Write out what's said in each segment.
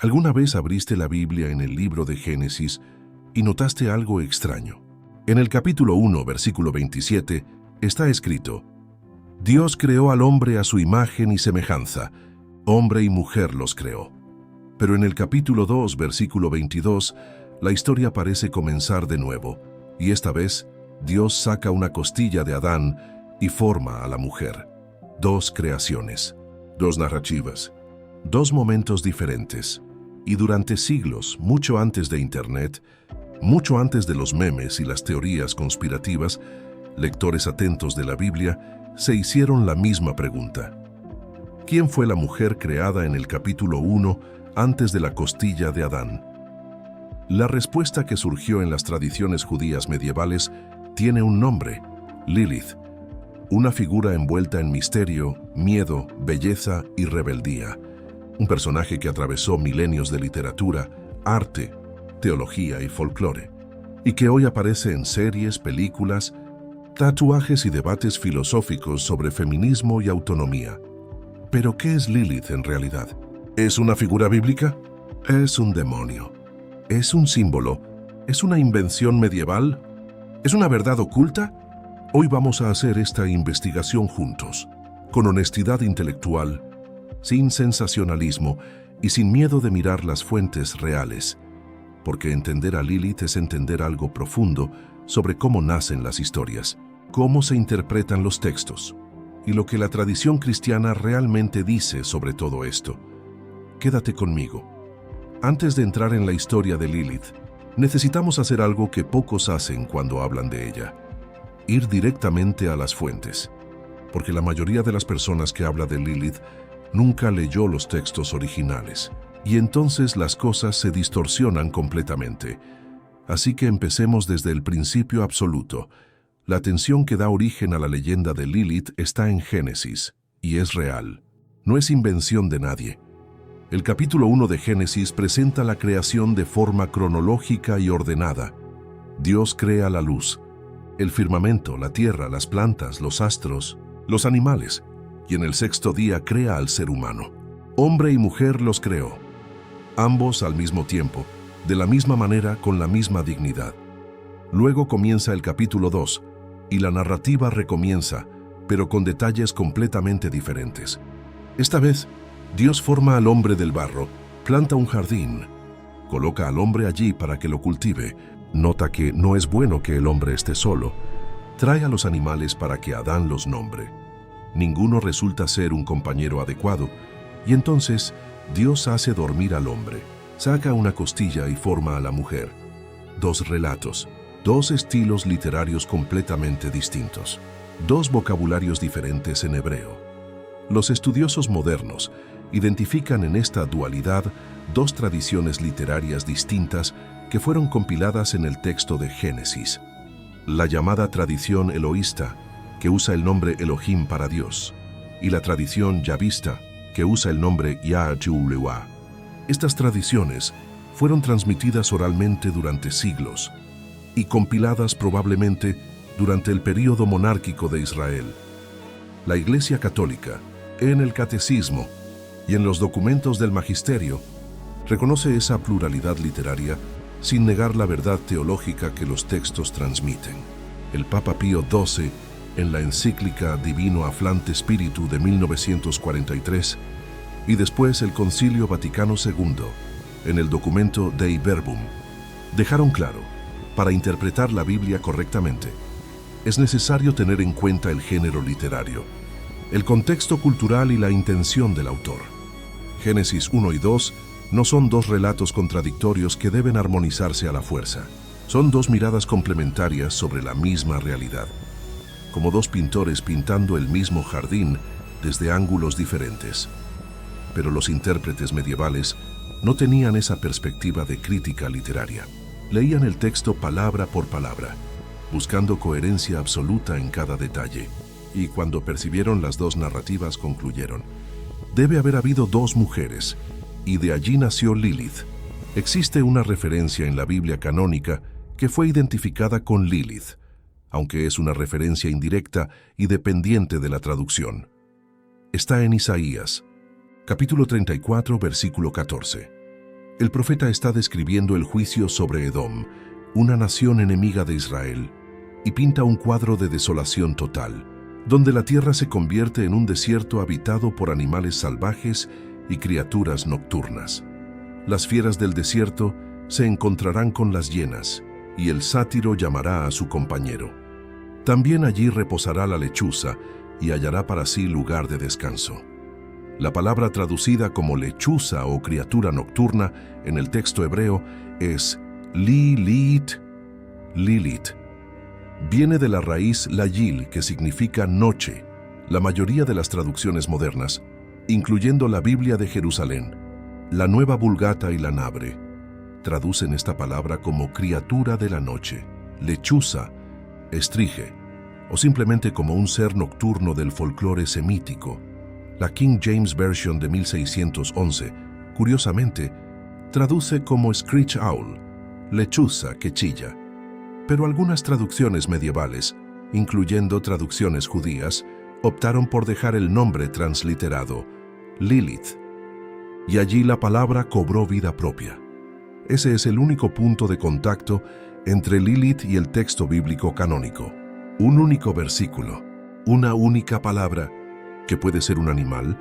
¿Alguna vez abriste la Biblia en el libro de Génesis y notaste algo extraño? En el capítulo 1, versículo 27, está escrito: Dios creó al hombre a su imagen y semejanza, hombre y mujer los creó. Pero en el capítulo 2, versículo 22, la historia parece comenzar de nuevo, y esta vez Dios saca una costilla de Adán y forma a la mujer. Dos creaciones, dos narrativas, dos momentos diferentes. Y durante siglos, mucho antes de Internet, mucho antes de los memes y las teorías conspirativas, lectores atentos de la Biblia se hicieron la misma pregunta. ¿Quién fue la mujer creada en el capítulo 1 antes de la costilla de Adán? La respuesta que surgió en las tradiciones judías medievales tiene un nombre: Lilith, una figura envuelta en misterio, miedo, belleza y rebeldía. Un personaje que atravesó milenios de literatura, arte, teología y folclore, y que hoy aparece en series, películas, tatuajes y debates filosóficos sobre feminismo y autonomía. ¿Pero qué es Lilith en realidad? ¿Es una figura bíblica? ¿Es un demonio? ¿Es un símbolo? ¿Es una invención medieval? ¿Es una verdad oculta? Hoy vamos a hacer esta investigación juntos, con honestidad intelectual, sin sensacionalismo y sin miedo de mirar las fuentes reales, porque entender a Lilith es entender algo profundo sobre cómo nacen las historias, cómo se interpretan los textos y lo que la tradición cristiana realmente dice sobre todo esto. Quédate conmigo. Antes de entrar en la historia de Lilith, necesitamos hacer algo que pocos hacen cuando hablan de ella: ir directamente a las fuentes, porque la mayoría de las personas que habla de Lilith nunca leyó los textos originales, y entonces las cosas se distorsionan completamente. Así que empecemos desde el principio absoluto. La tensión que da origen a la leyenda de Lilith está en Génesis, y es real. No es invención de nadie. El capítulo 1 de Génesis presenta la creación de forma cronológica y ordenada. Dios crea la luz, el firmamento, la tierra, las plantas, los astros, los animales, y en el sexto día crea al ser humano. Hombre y mujer los creó, ambos al mismo tiempo, de la misma manera, con la misma dignidad. Luego comienza el capítulo 2, y la narrativa recomienza, pero con detalles completamente diferentes. Esta vez, Dios forma al hombre del barro, planta un jardín, coloca al hombre allí para que lo cultive, nota que no es bueno que el hombre esté solo, trae a los animales para que Adán los nombre. Ninguno resulta ser un compañero adecuado, y entonces Dios hace dormir al hombre, saca una costilla y forma a la mujer. Dos relatos, dos estilos literarios completamente distintos, dos vocabularios diferentes en hebreo. Los estudiosos modernos identifican en esta dualidad dos tradiciones literarias distintas que fueron compiladas en el texto de Génesis: la llamada tradición eloísta, que usa el nombre Elohim para Dios, y la tradición yavista, que usa el nombre Yah-Juh-Lewa. Estas tradiciones fueron transmitidas oralmente durante siglos y compiladas probablemente durante el período monárquico de Israel. La Iglesia Católica, en el Catecismo y en los documentos del Magisterio, reconoce esa pluralidad literaria sin negar la verdad teológica que los textos transmiten. El Papa Pío XII, en la encíclica Divino Afflante Spiritu de 1943, y después el Concilio Vaticano II, en el documento Dei Verbum, dejaron claro: para interpretar la Biblia correctamente, es necesario tener en cuenta el género literario, el contexto cultural y la intención del autor. Génesis 1 y 2 no son dos relatos contradictorios que deben armonizarse a la fuerza. Son dos miradas complementarias sobre la misma realidad, como dos pintores pintando el mismo jardín desde ángulos diferentes. Pero los intérpretes medievales no tenían esa perspectiva de crítica literaria. Leían el texto palabra por palabra, buscando coherencia absoluta en cada detalle, y cuando percibieron las dos narrativas concluyeron: debe haber habido dos mujeres, y de allí nació Lilith. Existe una referencia en la Biblia canónica que fue identificada con Lilith, aunque es una referencia indirecta y dependiente de la traducción. Está en Isaías, capítulo 34, versículo 14. El profeta está describiendo el juicio sobre Edom, una nación enemiga de Israel, y pinta un cuadro de desolación total, donde la tierra se convierte en un desierto habitado por animales salvajes y criaturas nocturnas. Las fieras del desierto se encontrarán con las hienas, y el sátiro llamará a su compañero. También allí reposará la lechuza y hallará para sí lugar de descanso. La palabra traducida como lechuza o criatura nocturna en el texto hebreo es Lilith. Viene de la raíz layil, que significa noche. La mayoría de las traducciones modernas, incluyendo la Biblia de Jerusalén, la Nueva Vulgata y la Nabre, traducen esta palabra como criatura de la noche, lechuza, estrige, o simplemente como un ser nocturno del folclore semítico. La King James Version de 1611, curiosamente, traduce como screech owl, lechuza que chilla. Pero algunas traducciones medievales, incluyendo traducciones judías, optaron por dejar el nombre transliterado, Lilith, y allí la palabra cobró vida propia. Ese es el único punto de contacto entre Lilith y el texto bíblico canónico. Un único versículo, una única palabra, que puede ser un animal,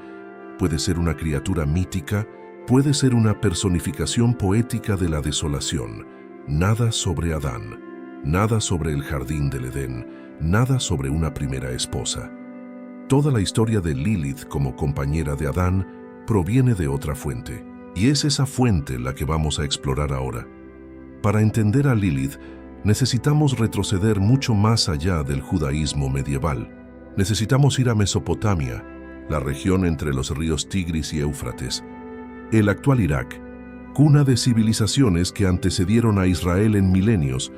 puede ser una criatura mítica, puede ser una personificación poética de la desolación. Nada sobre Adán, nada sobre el jardín del Edén, nada sobre una primera esposa. Toda la historia de Lilith como compañera de Adán proviene de otra fuente, y es esa fuente la que vamos a explorar ahora. Para entender a Lilith, necesitamos retroceder mucho más allá del judaísmo medieval. Necesitamos ir a Mesopotamia, la región entre los ríos Tigris y Éufrates, el actual Irak, cuna de civilizaciones que antecedieron a Israel en milenios.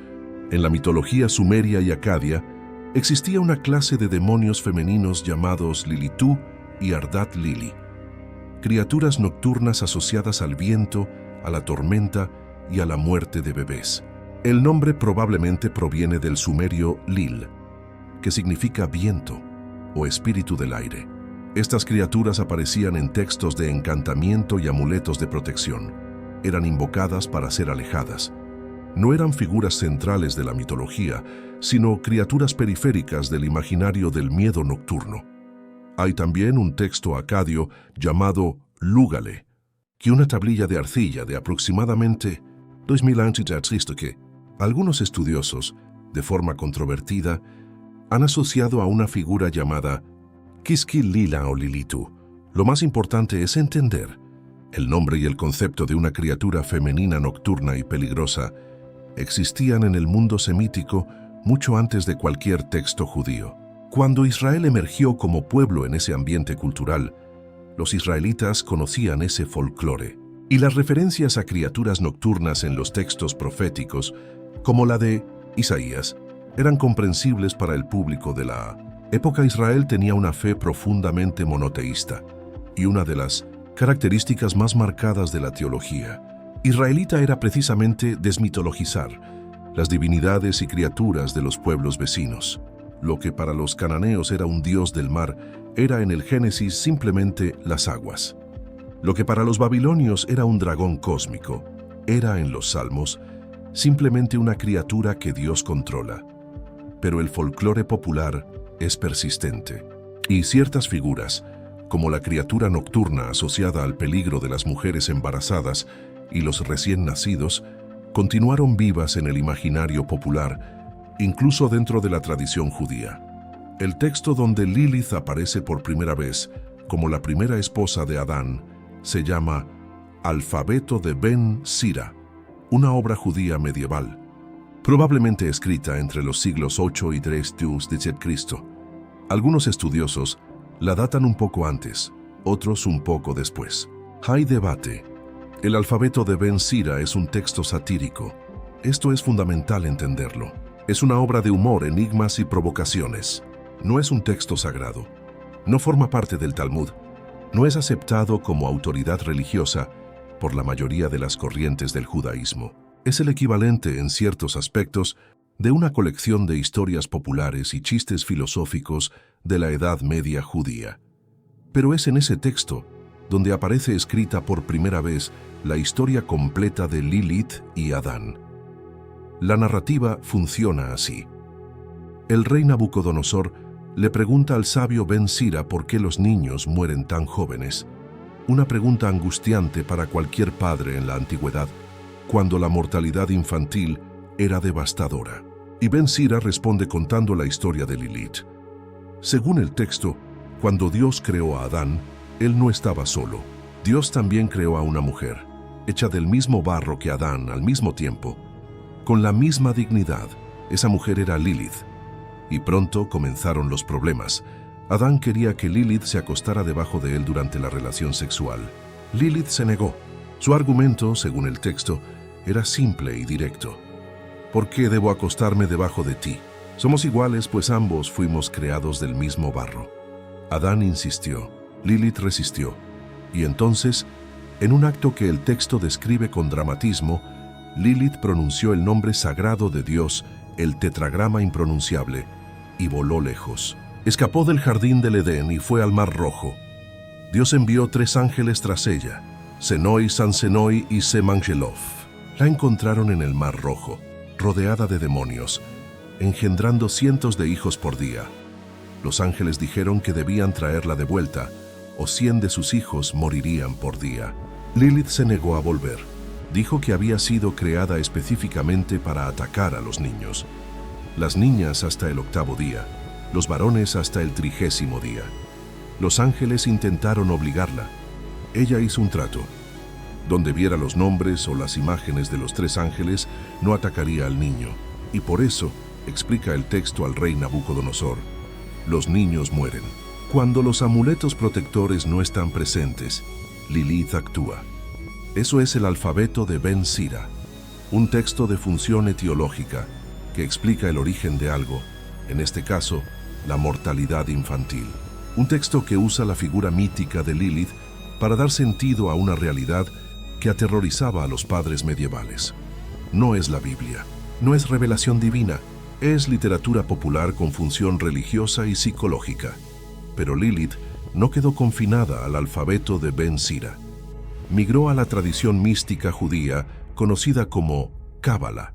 En la mitología sumeria y acadia, existía una clase de demonios femeninos llamados Lilitú y Ardat Lili, criaturas nocturnas asociadas al viento, a la tormenta y a la muerte de bebés. El nombre probablemente proviene del sumerio Lil, que significa viento o espíritu del aire. Estas criaturas aparecían en textos de encantamiento y amuletos de protección. Eran invocadas para ser alejadas. No eran figuras centrales de la mitología, sino criaturas periféricas del imaginario del miedo nocturno. Hay también un texto acadio llamado Lúgale, que una tablilla de arcilla de aproximadamente 2000 a.C. que algunos estudiosos, de forma controvertida, han asociado a una figura llamada Kiskil Lila o Lilitu. Lo más importante es entender el nombre y el concepto de una criatura femenina nocturna y peligrosa existían en el mundo semítico mucho antes de cualquier texto judío. Cuando Israel emergió como pueblo en ese ambiente cultural, los israelitas conocían ese folclore, y las referencias a criaturas nocturnas en los textos proféticos, como la de Isaías, eran comprensibles para el público de la época. Israel tenía una fe profundamente monoteísta, y una de las características más marcadas de la teología israelita era precisamente desmitologizar las divinidades y criaturas de los pueblos vecinos. Lo que para los cananeos era un dios del mar, era en el Génesis simplemente las aguas. Lo que para los babilonios era un dragón cósmico, era en los Salmos simplemente una criatura que Dios controla. Pero el folclore popular es persistente, y ciertas figuras, como la criatura nocturna asociada al peligro de las mujeres embarazadas y los recién nacidos, continuaron vivas en el imaginario popular, incluso dentro de la tradición judía. El texto donde Lilith aparece por primera vez como la primera esposa de Adán se llama Alfabeto de Ben Sira, una obra judía medieval, probablemente escrita entre los siglos 8 y 3 d.C. Algunos estudiosos la datan un poco antes, otros un poco después. Hay debate. El alfabeto de Ben Sira es un texto satírico. Esto es fundamental entenderlo. Es una obra de humor, enigmas y provocaciones. No es un texto sagrado. No forma parte del Talmud. No es aceptado como autoridad religiosa por la mayoría de las corrientes del judaísmo. Es el equivalente, en ciertos aspectos, de una colección de historias populares y chistes filosóficos de la Edad Media judía. Pero es en ese texto donde aparece escrita por primera vez la historia completa de Lilith y Adán. La narrativa funciona así. El rey Nabucodonosor le pregunta al sabio Ben Sira por qué los niños mueren tan jóvenes, una pregunta angustiante para cualquier padre en la antigüedad, cuando la mortalidad infantil era devastadora. Y Ben Sira responde contando la historia de Lilith. Según el texto, cuando Dios creó a Adán, él no estaba solo. Dios también creó a una mujer, hecha del mismo barro que Adán al mismo tiempo. Con la misma dignidad, esa mujer era Lilith. Y pronto comenzaron los problemas. Adán quería que Lilith se acostara debajo de él durante la relación sexual. Lilith se negó. Su argumento, según el texto, era simple y directo. ¿Por qué debo acostarme debajo de ti? Somos iguales, pues ambos fuimos creados del mismo barro. Adán insistió, Lilith resistió. Y entonces, en un acto que el texto describe con dramatismo, Lilith pronunció el nombre sagrado de Dios, el tetragrama impronunciable, y voló lejos. Escapó del jardín del Edén y fue al Mar Rojo. Dios envió 3 ángeles tras ella, Senoi, Sansenoi y Semangelov. La encontraron en el Mar Rojo, rodeada de demonios, engendrando cientos de hijos por día. Los ángeles dijeron que debían traerla de vuelta, o 100 de sus hijos morirían por día. Lilith se negó a volver. Dijo que había sido creada específicamente para atacar a los niños. Las niñas hasta el 8º día, los varones hasta el 30º día. Los ángeles intentaron obligarla. Ella hizo un trato. Donde viera los nombres o las imágenes de los 3 ángeles, no atacaría al niño. Y por eso, explica el texto al rey Nabucodonosor, los niños mueren. Cuando los amuletos protectores no están presentes, Lilith actúa. Eso es el alfabeto de Ben Sira, un texto de función etiológica que explica el origen de algo, en este caso, la mortalidad infantil. Un texto que usa la figura mítica de Lilith para dar sentido a una realidad que aterrorizaba a los padres medievales. No es la Biblia, no es revelación divina, es literatura popular con función religiosa y psicológica. Pero Lilith no quedó confinada al alfabeto de Ben Sira. Migró a la tradición mística judía conocida como Cábala,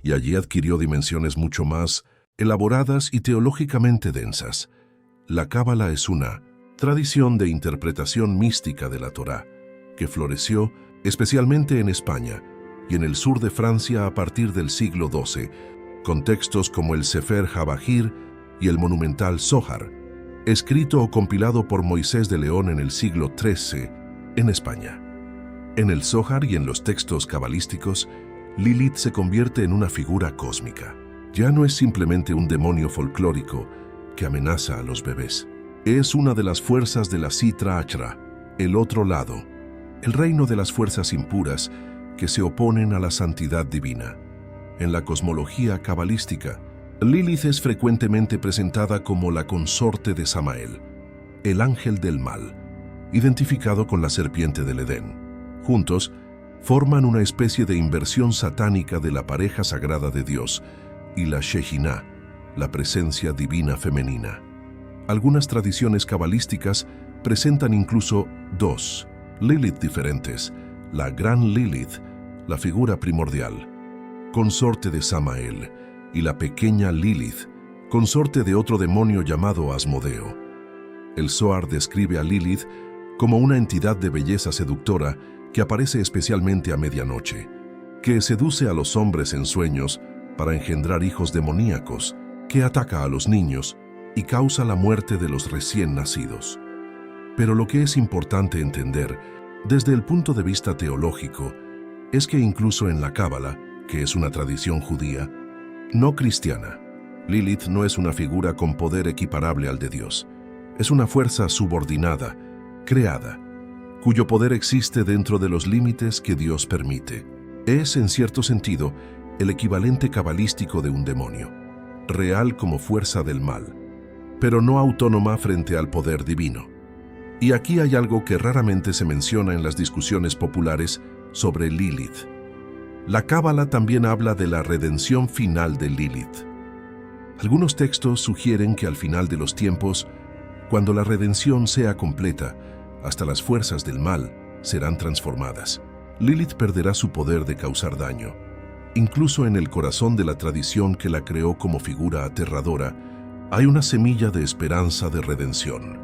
y allí adquirió dimensiones mucho más elaboradas y teológicamente densas. La Cábala es una tradición de interpretación mística de la Torá, que floreció especialmente en España y en el sur de Francia a partir del siglo XII, con textos como el Sefer Habajir y el monumental Zohar, escrito o compilado por Moisés de León en el siglo XIII en España. En el Zohar y en los textos cabalísticos, Lilith se convierte en una figura cósmica. Ya no es simplemente un demonio folclórico que amenaza a los bebés. Es una de las fuerzas de la Sitra Achra, el otro lado, el reino de las fuerzas impuras que se oponen a la santidad divina. En la cosmología cabalística, Lilith es frecuentemente presentada como la consorte de Samael, el ángel del mal, identificado con la serpiente del Edén. Juntos, forman una especie de inversión satánica de la pareja sagrada de Dios y la Shejinah, la presencia divina femenina. Algunas tradiciones cabalísticas presentan incluso 2 Lilith diferentes: la gran Lilith, la figura primordial, consorte de Samael, y la pequeña Lilith, consorte de otro demonio llamado Asmodeo. El Zohar describe a Lilith como una entidad de belleza seductora que aparece especialmente a medianoche, que seduce a los hombres en sueños para engendrar hijos demoníacos, que ataca a los niños y causa la muerte de los recién nacidos. Pero lo que es importante entender, desde el punto de vista teológico, es que incluso en la Cábala, que es una tradición judía, no cristiana, Lilith no es una figura con poder equiparable al de Dios. Es una fuerza subordinada, creada, cuyo poder existe dentro de los límites que Dios permite. Es, en cierto sentido, el equivalente cabalístico de un demonio, real como fuerza del mal, pero no autónoma frente al poder divino. Y aquí hay algo que raramente se menciona en las discusiones populares sobre Lilith. La Cábala también habla de la redención final de Lilith. Algunos textos sugieren que al final de los tiempos, cuando la redención sea completa, hasta las fuerzas del mal serán transformadas. Lilith perderá su poder de causar daño. Incluso en el corazón de la tradición que la creó como figura aterradora, hay una semilla de esperanza de redención.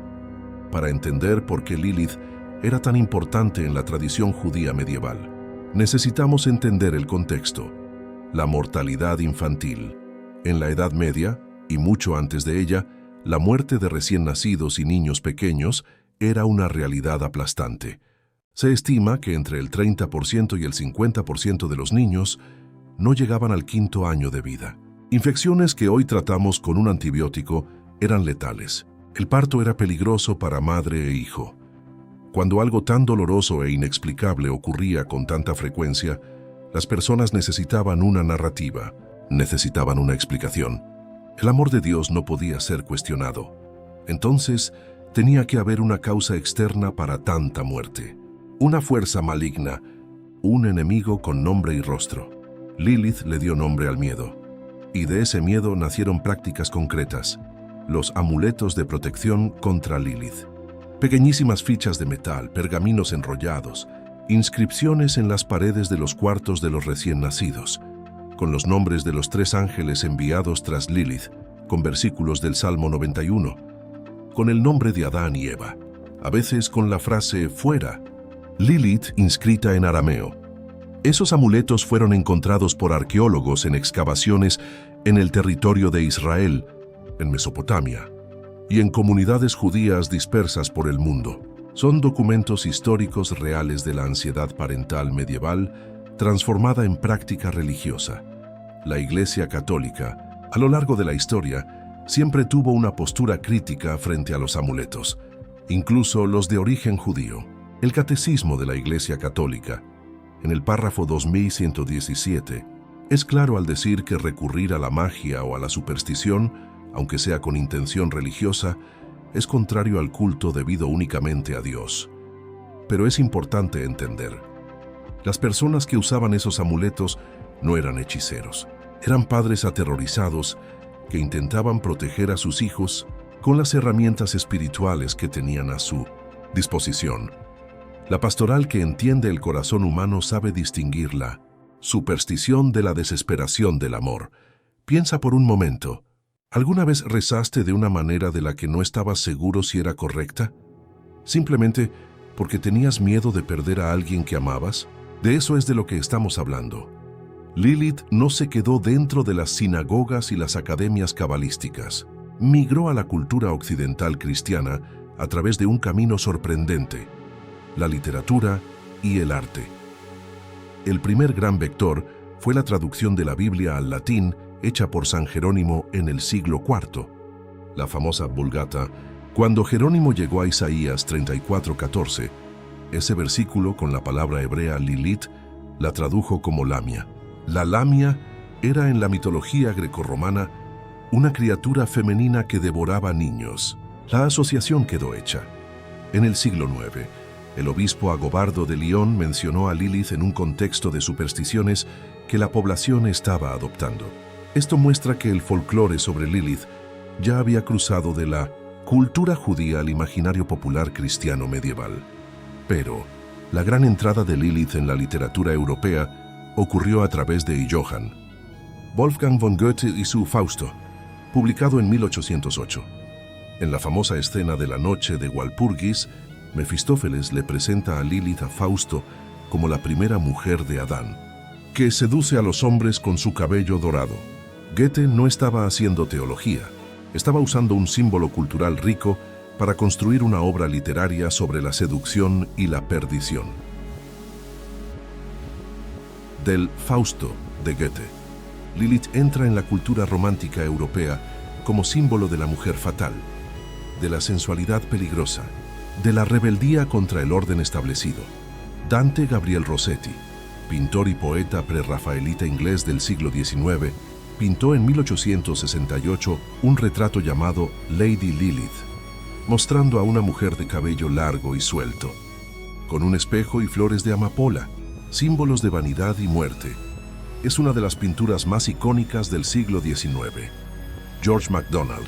Para entender por qué Lilith era tan importante en la tradición judía medieval, necesitamos entender el contexto: la mortalidad infantil. En la Edad Media, y mucho antes de ella, la muerte de recién nacidos y niños pequeños era una realidad aplastante. Se estima que entre el 30% y el 50% de los niños no llegaban al 5º año de vida. Infecciones que hoy tratamos con un antibiótico eran letales. El parto era peligroso para madre e hijo. Cuando algo tan doloroso e inexplicable ocurría con tanta frecuencia, las personas necesitaban una narrativa, necesitaban una explicación. El amor de Dios no podía ser cuestionado. Entonces, tenía que haber una causa externa para tanta muerte. Una fuerza maligna, un enemigo con nombre y rostro. Lilith le dio nombre al miedo. Y de ese miedo nacieron prácticas concretas, los amuletos de protección contra Lilith. Pequeñísimas fichas de metal, pergaminos enrollados, inscripciones en las paredes de los cuartos de los recién nacidos, con los nombres de los 3 ángeles enviados tras Lilith, con versículos del Salmo 91, con el nombre de Adán y Eva, a veces con la frase «fuera», Lilith inscrita en arameo. Esos amuletos fueron encontrados por arqueólogos en excavaciones en el territorio de Israel, en Mesopotamia, y en comunidades judías dispersas por el mundo. Son documentos históricos reales de la ansiedad parental medieval transformada en práctica religiosa. La Iglesia Católica, a lo largo de la historia, siempre tuvo una postura crítica frente a los amuletos, incluso los de origen judío. El Catecismo de la Iglesia Católica, en el párrafo 2117, es claro al decir que recurrir a la magia o a la superstición, aunque sea con intención religiosa, es contrario al culto debido únicamente a Dios. Pero es importante entender: las personas que usaban esos amuletos no eran hechiceros, eran padres aterrorizados que intentaban proteger a sus hijos con las herramientas espirituales que tenían a su disposición. La pastoral que entiende el corazón humano sabe distinguir la superstición de la desesperación del amor. Piensa por un momento, ¿alguna vez rezaste de una manera de la que no estabas seguro si era correcta? ¿Simplemente porque tenías miedo de perder a alguien que amabas? De eso es de lo que estamos hablando. Lilith no se quedó dentro de las sinagogas y las academias cabalísticas. Migró a la cultura occidental cristiana a través de un camino sorprendente: la literatura y el arte. El primer gran vector fue la traducción de la Biblia al latín hecha por San Jerónimo en el siglo IV, la famosa Vulgata. Cuando Jerónimo llegó a Isaías 34:14, ese versículo con la palabra hebrea Lilith la tradujo como lamia. La lamia era en la mitología grecorromana una criatura femenina que devoraba niños. La asociación quedó hecha. En el siglo IX, el obispo Agobardo de Lyon mencionó a Lilith en un contexto de supersticiones que la población estaba adoptando. Esto muestra que el folclore sobre Lilith ya había cruzado de la cultura judía al imaginario popular cristiano medieval. Pero la gran entrada de Lilith en la literatura europea ocurrió a través de Johann Wolfgang von Goethe y su Fausto, publicado en 1808. En la famosa escena de la noche de Walpurgis, Mefistófeles le presenta a Lilith a Fausto como la primera mujer de Adán, que seduce a los hombres con su cabello dorado. Goethe no estaba haciendo teología, estaba usando un símbolo cultural rico para construir una obra literaria sobre la seducción y la perdición. Del Fausto de Goethe, Lilith entra en la cultura romántica europea como símbolo de la mujer fatal, de la sensualidad peligrosa, de la rebeldía contra el orden establecido. Dante Gabriel Rossetti, pintor y poeta prerrafaelita inglés del siglo XIX, pintó en 1868 un retrato llamado Lady Lilith, mostrando a una mujer de cabello largo y suelto, con un espejo y flores de amapola, símbolos de vanidad y muerte. Es una de las pinturas más icónicas del siglo XIX. George MacDonald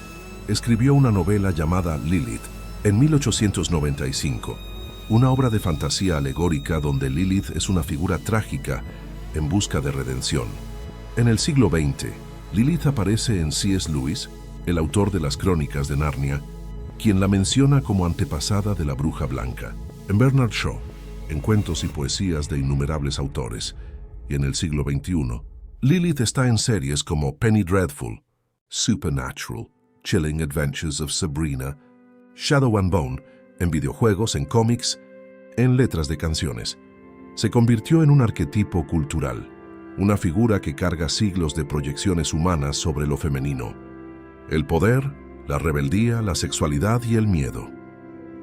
escribió una novela llamada Lilith en 1895. una obra de fantasía alegórica donde Lilith es una figura trágica en busca de redención. En el siglo XX, Lilith aparece en C.S. Lewis, el autor de las Crónicas de Narnia, quien la menciona como antepasada de la Bruja Blanca. En Bernard Shaw, en cuentos y poesías de innumerables autores, y en el siglo XXI, Lilith está en series como Penny Dreadful, Supernatural, Chilling Adventures of Sabrina, Shadow and Bone, en videojuegos, en cómics, en letras de canciones. Se convirtió en un arquetipo cultural, una figura que carga siglos de proyecciones humanas sobre lo femenino. El poder, la rebeldía, la sexualidad y el miedo.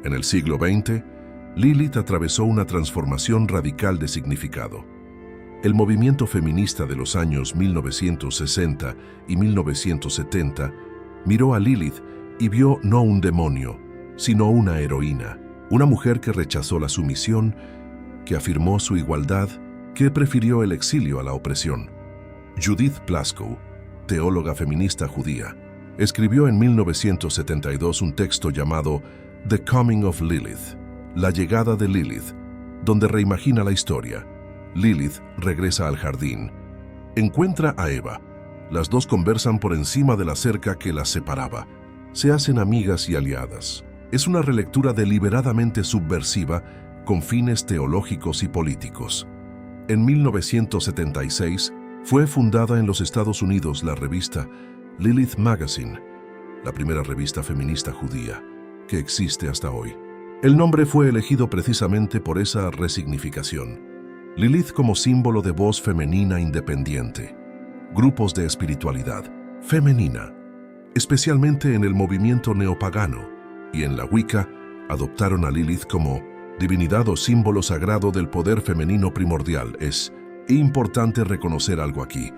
En el siglo XX, Lilith atravesó una transformación radical de significado. El movimiento feminista de los años 1960 y 1970 miró a Lilith y vio no un demonio, sino una heroína, una mujer que rechazó la sumisión, que afirmó su igualdad, que prefirió el exilio a la opresión. Judith Plaskow, teóloga feminista judía, escribió en 1972 un texto llamado The Coming of Lilith, la llegada de Lilith, donde reimagina la historia. Lilith regresa al jardín. Encuentra a Eva. Las dos conversan por encima de la cerca que las separaba. Se hacen amigas y aliadas. Es una relectura deliberadamente subversiva con fines teológicos y políticos. En 1976 fue fundada en los Estados Unidos la revista Lilith Magazine, la primera revista feminista judía que existe hasta hoy. El nombre fue elegido precisamente por esa resignificación. Lilith como símbolo de voz femenina independiente. Grupos de espiritualidad femenina, especialmente en el movimiento neopagano y en la Wicca, adoptaron a Lilith como divinidad o símbolo sagrado del poder femenino primordial. Es importante reconocer algo aquí.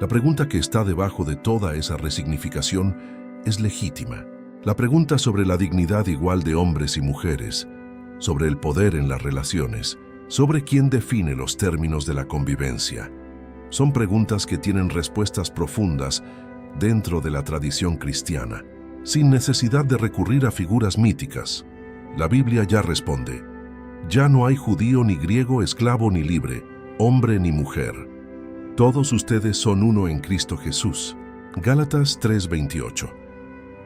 La pregunta que está debajo de toda esa resignificación es legítima. La pregunta sobre la dignidad igual de hombres y mujeres, sobre el poder en las relaciones, sobre quién define los términos de la convivencia. Son preguntas que tienen respuestas profundas dentro de la tradición cristiana, sin necesidad de recurrir a figuras míticas. La Biblia ya responde: ya no hay judío ni griego, esclavo ni libre, hombre ni mujer. Todos ustedes son uno en Cristo Jesús. Gálatas 3:28.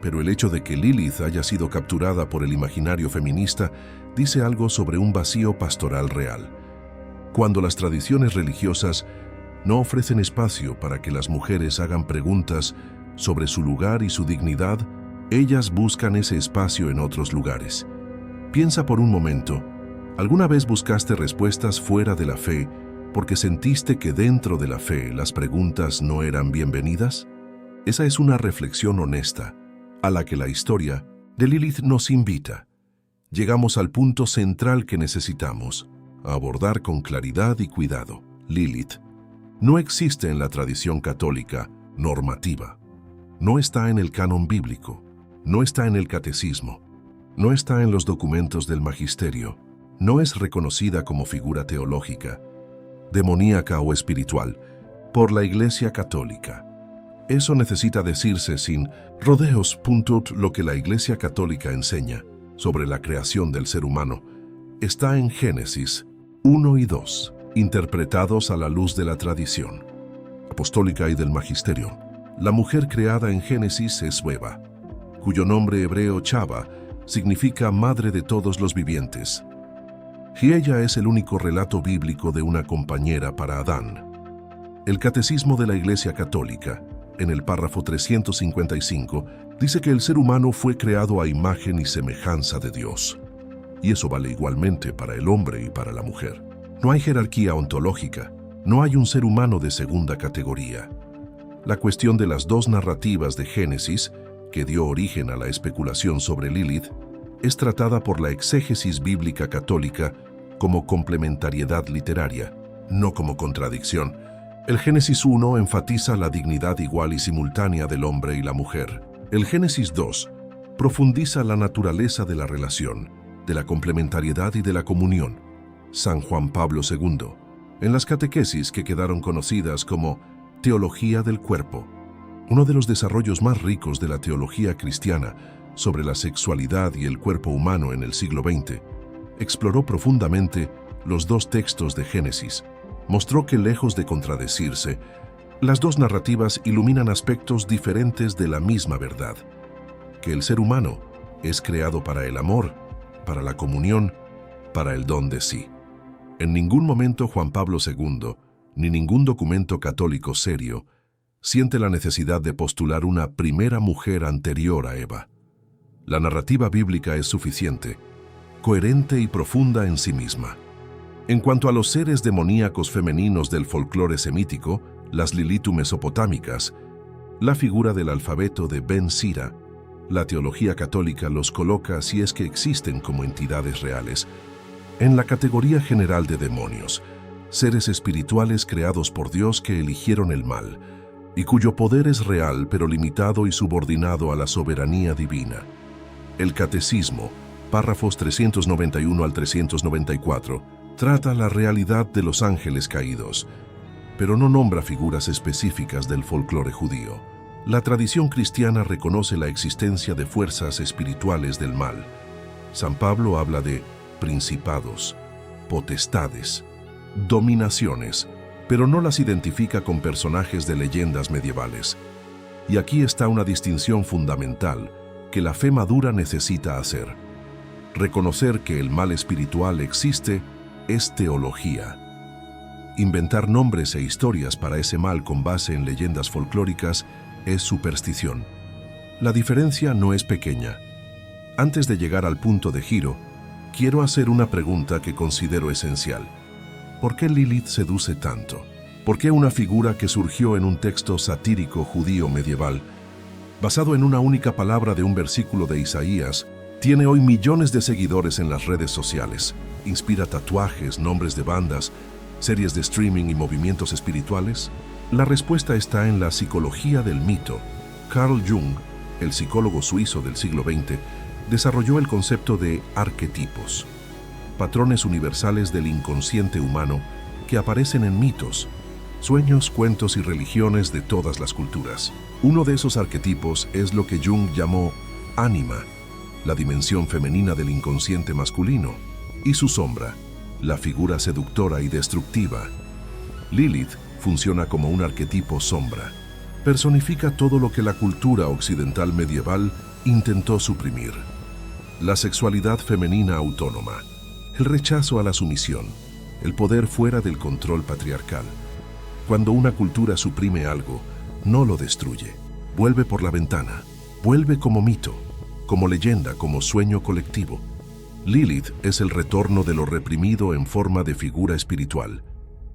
Pero el hecho de que Lilith haya sido capturada por el imaginario feminista dice algo sobre un vacío pastoral real. Cuando las tradiciones religiosas no ofrecen espacio para que las mujeres hagan preguntas sobre su lugar y su dignidad, ellas buscan ese espacio en otros lugares. Piensa por un momento, ¿alguna vez buscaste respuestas fuera de la fe porque sentiste que dentro de la fe las preguntas no eran bienvenidas? Esa es una reflexión honesta, a la que la historia de Lilith nos invita. Llegamos al punto central que necesitamos, a abordar con claridad y cuidado. Lilith no existe en la tradición católica normativa. No está en el canon bíblico, no está en el catecismo, no está en los documentos del magisterio, no es reconocida como figura teológica, demoníaca o espiritual por la Iglesia Católica. Eso necesita decirse sin rodeos. Lo que la Iglesia Católica enseña sobre la creación del ser humano está en Génesis 1 y 2, interpretados a la luz de la tradición apostólica y del magisterio. La mujer creada en Génesis es Eva, cuyo nombre hebreo Chava significa madre de todos los vivientes. Y ella es el único relato bíblico de una compañera para Adán. El Catecismo de la Iglesia Católica, en el párrafo 355, dice que el ser humano fue creado a imagen y semejanza de Dios. Y eso vale igualmente para el hombre y para la mujer. No hay jerarquía ontológica, no hay un ser humano de segunda categoría. La cuestión de las dos narrativas de Génesis, que dio origen a la especulación sobre Lilith, es tratada por la exégesis bíblica católica como complementariedad literaria, no como contradicción. El Génesis 1 enfatiza la dignidad igual y simultánea del hombre y la mujer. El Génesis 2 profundiza la naturaleza de la relación, de la complementariedad y de la comunión. San Juan Pablo II, en las catequesis que quedaron conocidas como Teología del Cuerpo, uno de los desarrollos más ricos de la teología cristiana sobre la sexualidad y el cuerpo humano en el siglo XX, exploró profundamente los dos textos de Génesis. Mostró que, lejos de contradecirse, las dos narrativas iluminan aspectos diferentes de la misma verdad, que el ser humano es creado para el amor, para la comunión, para el don de sí. En ningún momento Juan Pablo II, ni ningún documento católico serio, siente la necesidad de postular una primera mujer anterior a Eva. La narrativa bíblica es suficiente, coherente y profunda en sí misma. En cuanto a los seres demoníacos femeninos del folclore semítico, las Lilitu mesopotámicas, la figura del alfabeto de Ben Sira, la teología católica los coloca, si es que existen como entidades reales, en la categoría general de demonios, seres espirituales creados por Dios que eligieron el mal, y cuyo poder es real pero limitado y subordinado a la soberanía divina. El Catecismo, párrafos 391 al 394, trata la realidad de los ángeles caídos, pero no nombra figuras específicas del folclore judío. La tradición cristiana reconoce la existencia de fuerzas espirituales del mal. San Pablo habla de principados, potestades, dominaciones, pero no las identifica con personajes de leyendas medievales. Y aquí está una distinción fundamental que la fe madura necesita hacer. Reconocer que el mal espiritual existe es teología. Inventar nombres e historias para ese mal con base en leyendas folclóricas es superstición. La diferencia no es pequeña. Antes de llegar al punto de giro, quiero hacer una pregunta que considero esencial. ¿Por qué Lilith seduce tanto? ¿Por qué una figura que surgió en un texto satírico judío medieval, basado en una única palabra de un versículo de Isaías, tiene hoy millones de seguidores en las redes sociales, inspira tatuajes, nombres de bandas, series de streaming y movimientos espirituales? La respuesta está en la psicología del mito. Carl Jung, el psicólogo suizo del siglo XX, desarrolló el concepto de arquetipos, patrones universales del inconsciente humano que aparecen en mitos, sueños, cuentos y religiones de todas las culturas. Uno de esos arquetipos es lo que Jung llamó ánima, la dimensión femenina del inconsciente masculino, y su sombra, la figura seductora y destructiva. Lilith funciona como un arquetipo sombra. Personifica todo lo que la cultura occidental medieval intentó suprimir. La sexualidad femenina autónoma, el rechazo a la sumisión, el poder fuera del control patriarcal. Cuando una cultura suprime algo, no lo destruye, vuelve por la ventana, vuelve como mito, como leyenda, como sueño colectivo. Lilith es el retorno de lo reprimido en forma de figura espiritual.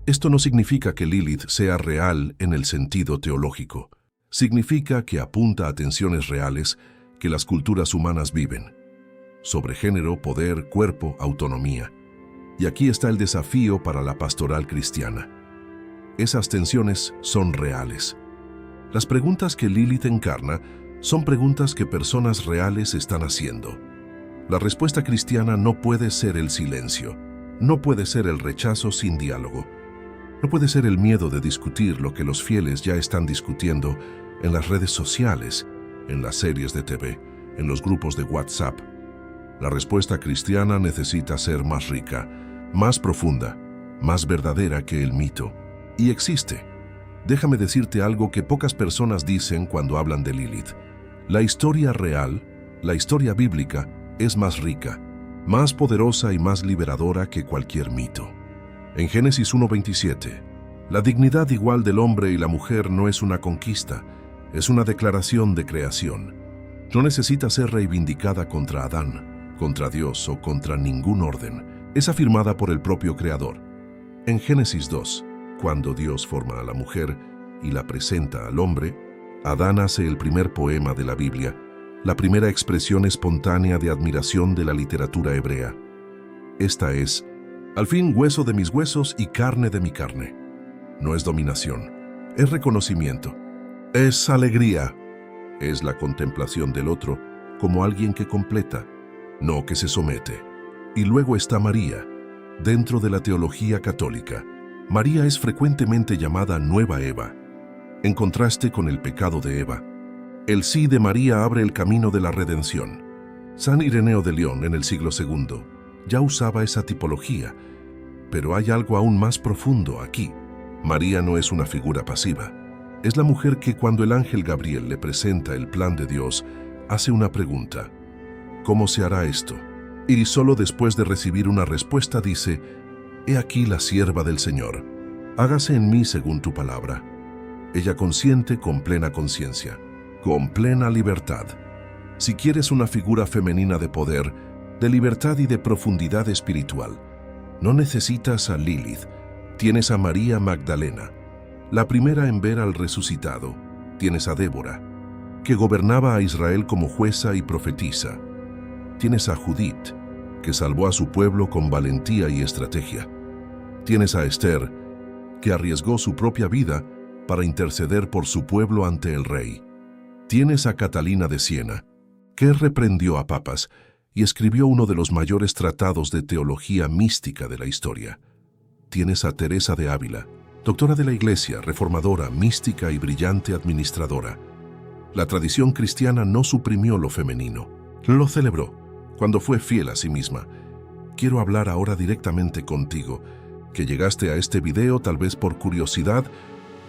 Esto no significa que Lilith sea real en el sentido teológico. Significa que apunta a tensiones reales que las culturas humanas viven, sobre género, poder, cuerpo, autonomía. Y aquí está el desafío para la pastoral cristiana. Esas tensiones son reales. Las preguntas que Lilith encarna son preguntas que personas reales están haciendo. La respuesta cristiana no puede ser el silencio, no puede ser el rechazo sin diálogo, no puede ser el miedo de discutir lo que los fieles ya están discutiendo en las redes sociales, en las series de TV, en los grupos de WhatsApp. La respuesta cristiana necesita ser más rica, más profunda, más verdadera que el mito. Y existe. Déjame decirte algo que pocas personas dicen cuando hablan de Lilith. La historia real, la historia bíblica, es más rica, más poderosa y más liberadora que cualquier mito. En Génesis 1:27, la dignidad igual del hombre y la mujer no es una conquista, es una declaración de creación. No necesita ser reivindicada contra Adán, contra Dios o contra ningún orden. Es afirmada por el propio Creador. En Génesis 2, cuando Dios forma a la mujer y la presenta al hombre, Adán hace el primer poema de la Biblia, la primera expresión espontánea de admiración de la literatura hebrea. Esta es, al fin hueso de mis huesos y carne de mi carne. No es dominación, es reconocimiento, es alegría, es la contemplación del otro como alguien que completa, no que se somete. Y luego está María. Dentro de la teología católica, María es frecuentemente llamada Nueva Eva, en contraste con el pecado de Eva. El sí de María abre el camino de la redención. San Ireneo de León, en el siglo II, ya usaba esa tipología, pero hay algo aún más profundo aquí. María no es una figura pasiva. Es la mujer que cuando el ángel Gabriel le presenta el plan de Dios, hace una pregunta: ¿cómo se hará esto? Y solo después de recibir una respuesta dice: «He aquí la sierva del Señor. Hágase en mí según tu palabra». Ella consiente con plena conciencia, con plena libertad. Si quieres una figura femenina de poder, de libertad y de profundidad espiritual, no necesitas a Lilith, tienes a María Magdalena, la primera en ver al resucitado. Tienes a Débora, que gobernaba a Israel como jueza y profetisa. Tienes a Judith, que salvó a su pueblo con valentía y estrategia. Tienes a Esther, que arriesgó su propia vida para interceder por su pueblo ante el rey. Tienes a Catalina de Siena, que reprendió a papas y escribió uno de los mayores tratados de teología mística de la historia. Tienes a Teresa de Ávila, doctora de la Iglesia, reformadora, mística y brillante administradora. La tradición cristiana no suprimió lo femenino, lo celebró cuando fue fiel a sí misma. Quiero hablar ahora directamente contigo, que llegaste a este video tal vez por curiosidad,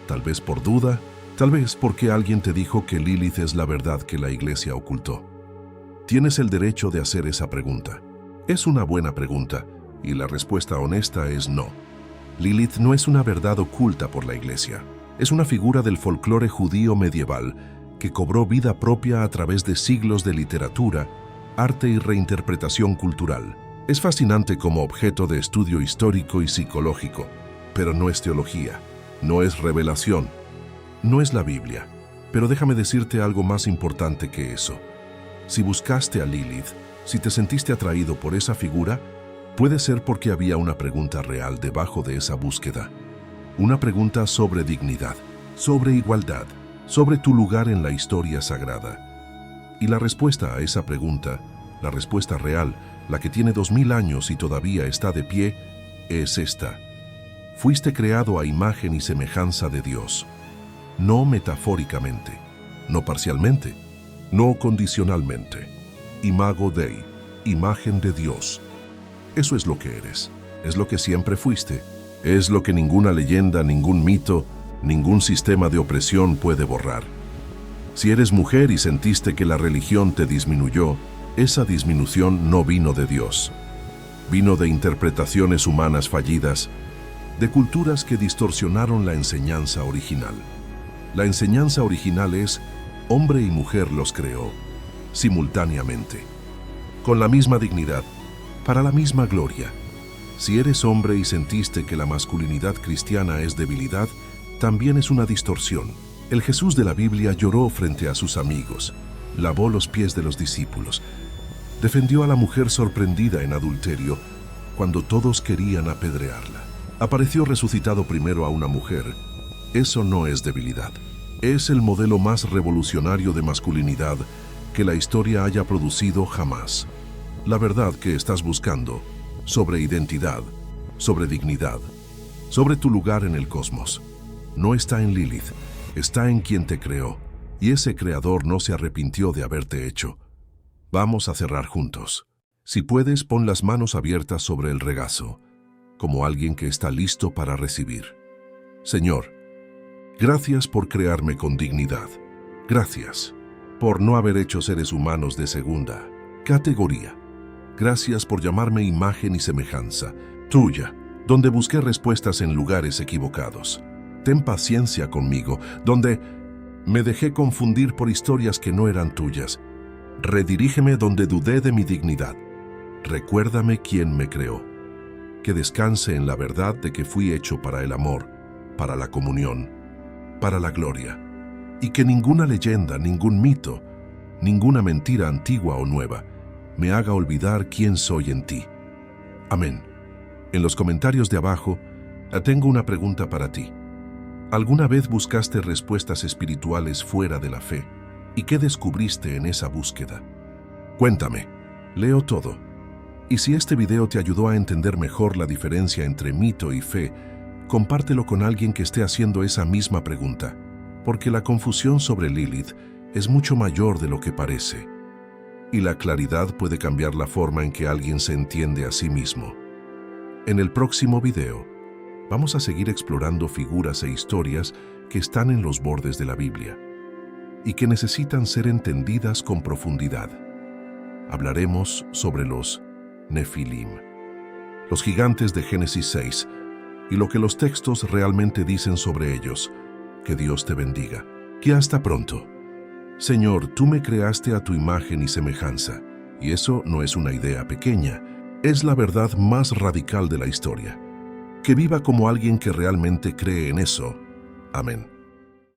tal vez por duda, tal vez porque alguien te dijo que Lilith es la verdad que la Iglesia ocultó. Tienes el derecho de hacer esa pregunta. Es una buena pregunta, y la respuesta honesta es no. Lilith no es una verdad oculta por la Iglesia. Es una figura del folclore judío medieval que cobró vida propia a través de siglos de literatura, arte y reinterpretación cultural. Es fascinante como objeto de estudio histórico y psicológico, pero no es teología, no es revelación, no es la Biblia. Pero déjame decirte algo más importante que eso. Si buscaste a Lilith, si te sentiste atraído por esa figura, puede ser porque había una pregunta real debajo de esa búsqueda. Una pregunta sobre dignidad, sobre igualdad, sobre tu lugar en la historia sagrada. Y la respuesta a esa pregunta, la respuesta real, la que tiene 2000 años y todavía está de pie, es esta. Fuiste creado a imagen y semejanza de Dios. No metafóricamente, no parcialmente, no condicionalmente. Imago Dei, imagen de Dios. Eso es lo que eres, es lo que siempre fuiste, es lo que ninguna leyenda, ningún mito, ningún sistema de opresión puede borrar. Si eres mujer y sentiste que la religión te disminuyó, esa disminución no vino de Dios. Vino de interpretaciones humanas fallidas, de culturas que distorsionaron la enseñanza original. La enseñanza original es: hombre y mujer los creó, simultáneamente, con la misma dignidad, para la misma gloria. Si eres hombre y sentiste que la masculinidad cristiana es debilidad, también es una distorsión. El Jesús de la Biblia lloró frente a sus amigos, lavó los pies de los discípulos, defendió a la mujer sorprendida en adulterio cuando todos querían apedrearla. Apareció resucitado primero a una mujer. Eso no es debilidad. Es el modelo más revolucionario de masculinidad que la historia haya producido jamás. La verdad que estás buscando sobre identidad, sobre dignidad, sobre tu lugar en el cosmos, no está en Lilith, está en quien te creó, y ese creador no se arrepintió de haberte hecho. Vamos a cerrar juntos. Si puedes, pon las manos abiertas sobre el regazo, como alguien que está listo para recibir. Señor, gracias por crearme con dignidad. Gracias por no haber hecho seres humanos de segunda categoría. Gracias por llamarme imagen y semejanza tuya, donde busqué respuestas en lugares equivocados. Ten paciencia conmigo, donde me dejé confundir por historias que no eran tuyas. Redirígeme donde dudé de mi dignidad. Recuérdame quién me creó. Que descanse en la verdad de que fui hecho para el amor, para la comunión, para la gloria. Y que ninguna leyenda, ningún mito, ninguna mentira antigua o nueva me haga olvidar quién soy en ti. Amén. En los comentarios de abajo, tengo una pregunta para ti. ¿Alguna vez buscaste respuestas espirituales fuera de la fe? ¿Y qué descubriste en esa búsqueda? Cuéntame, leo todo. Y si este video te ayudó a entender mejor la diferencia entre mito y fe, compártelo con alguien que esté haciendo esa misma pregunta, porque la confusión sobre Lilith es mucho mayor de lo que parece. y la claridad puede cambiar la forma en que alguien se entiende a sí mismo. En el próximo video, vamos a seguir explorando figuras e historias que están en los bordes de la Biblia y que necesitan ser entendidas con profundidad. Hablaremos sobre los Nefilim, los gigantes de Génesis 6, y lo que los textos realmente dicen sobre ellos. Que Dios te bendiga. Que hasta pronto. Señor, tú me creaste a tu imagen y semejanza, y eso no es una idea pequeña, es la verdad más radical de la historia. Que viva como alguien que realmente cree en eso. Amén.